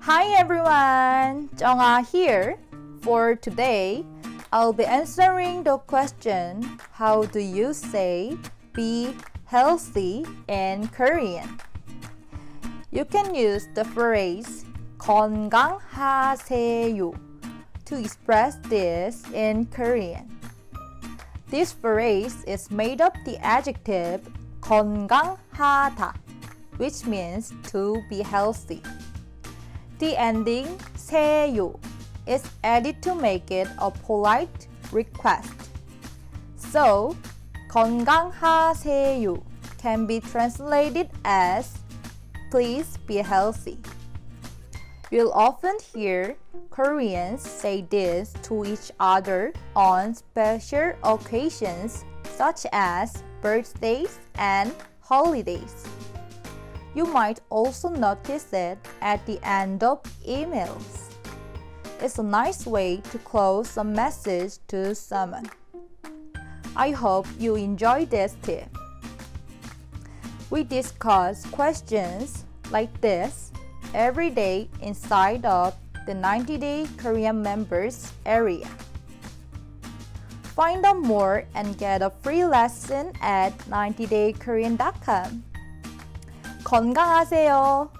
Hi everyone, JungAh here. For today, I'll be answering the question, how do you say be healthy in Korean? You can use the phrase 건강하세요 to express this in Korean. This phrase is made of the adjective 건강하다, which means to be healthy. The ending 세요 is added to make it a polite request. So, 건강하세요 can be translated as please be healthy. You'll often hear Koreans say this to each other on special occasions such as birthdays and holidays. You might also notice it at the end of emails. It's a nice way to close a message to someone. I hope you enjoy this tip. We discuss questions like this every day inside of the 90-day Korean members area. Find out more and get a free lesson at 90daykorean.com. 건강하세요.